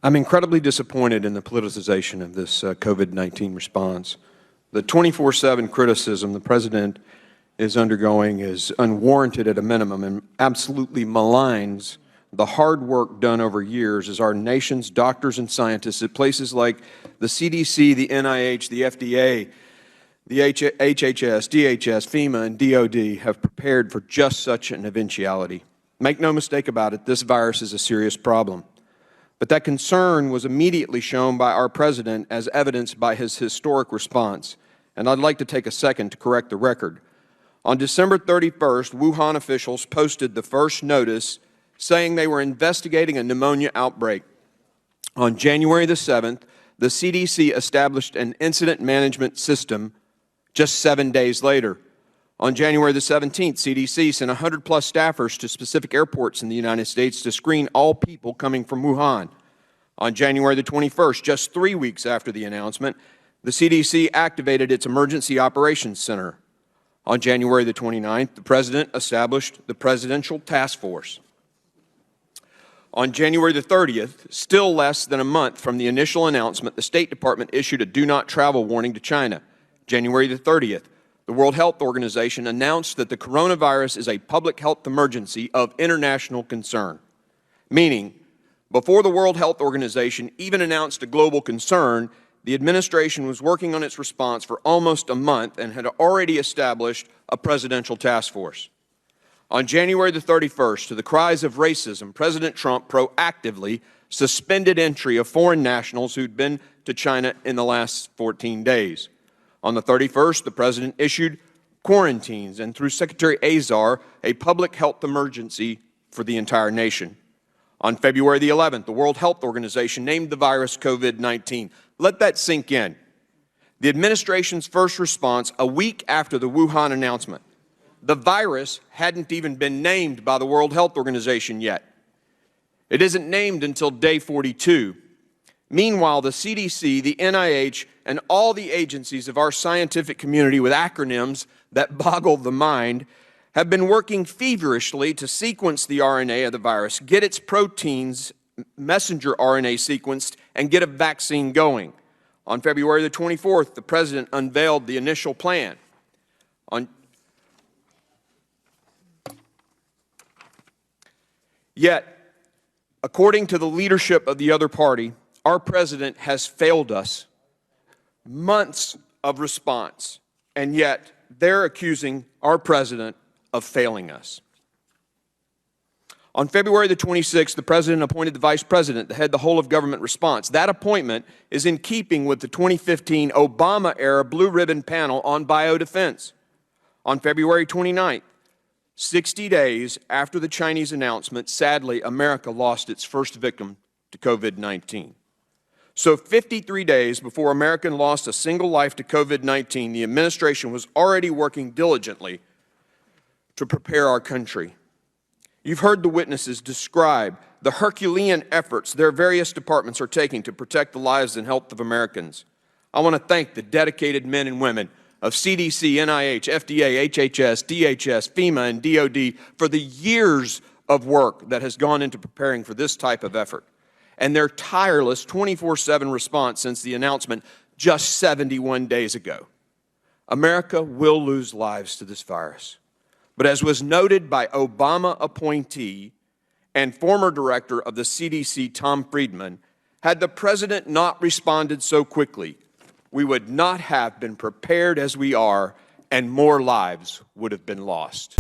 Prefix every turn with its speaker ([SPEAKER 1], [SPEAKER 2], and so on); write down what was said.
[SPEAKER 1] I'm incredibly disappointed in the politicization of this COVID-19 response. The 24/7 criticism the President is undergoing is unwarranted at a minimum and absolutely maligns the hard work done over years as our nation's doctors and scientists at places like the CDC, the NIH, the FDA, the HHS, DHS, FEMA, and DOD have prepared for just such an eventuality. Make no mistake about it, this virus is a serious problem. But that concern was immediately shown by our President as evidenced by his historic response. And I'd like to take a second to correct the record. On December 31st, Wuhan officials posted the first notice saying they were investigating a pneumonia outbreak. On January the 7th, the CDC established an incident management system just 7 days later. On January the 17th, CDC sent 100-plus staffers to specific airports in the United States to screen all people coming from Wuhan. On January the 21st, just 3 weeks after the announcement, the CDC activated its Emergency Operations Center. On January the 29th, the President established the Presidential Task Force. On January the 30th, still less than a month from the initial announcement, the State Department issued a do not travel warning to China. January the 30th, the World Health Organization announced that the coronavirus is a public health emergency of international concern, meaning before the World Health Organization even announced a global concern, the administration was working on its response for almost a month and had already established a presidential task force. On January the 31st, to the cries of racism, President Trump proactively suspended entry of foreign nationals who'd been to China in the last 14 days. On the 31st, the President issued quarantines and, through Secretary Azar, a public health emergency for the entire nation. On February the 11th, the World Health Organization named the virus COVID-19. Let that sink in. The administration's first response a week after the Wuhan announcement. The virus hadn't even been named by the World Health Organization yet. It isn't named until day 42. Meanwhile, the CDC, the NIH, and all the agencies of our scientific community with acronyms that boggle the mind have been working feverishly to sequence the RNA of the virus, get its proteins, messenger RNA sequenced, and get a vaccine going. On February the 24th, the President unveiled the initial plan. Yet, according to the leadership of the other party, our President has failed us. Months of response, and yet they're accusing our President of failing us. On February the 26th, the President appointed the Vice President to head the whole-of-government response. That appointment is in keeping with the 2015 Obama-era Blue Ribbon Panel on biodefense. On February 29th, 60 days after the Chinese announcement, sadly, America lost its first victim to COVID-19. So 53 days before America lost a single life to COVID-19, the administration was already working diligently to prepare our country. You've heard the witnesses describe the Herculean efforts their various departments are taking to protect the lives and health of Americans. I want to thank the dedicated men and women of CDC, NIH, FDA, HHS, DHS, FEMA, and DOD for the years of work that has gone into preparing for this type of effort, and their tireless 24/7 response since the announcement just 71 days ago. America will lose lives to this virus. But as was noted by Obama appointee and former director of the CDC, Tom Friedman, had the President not responded so quickly, we would not have been prepared as we are, and more lives would have been lost.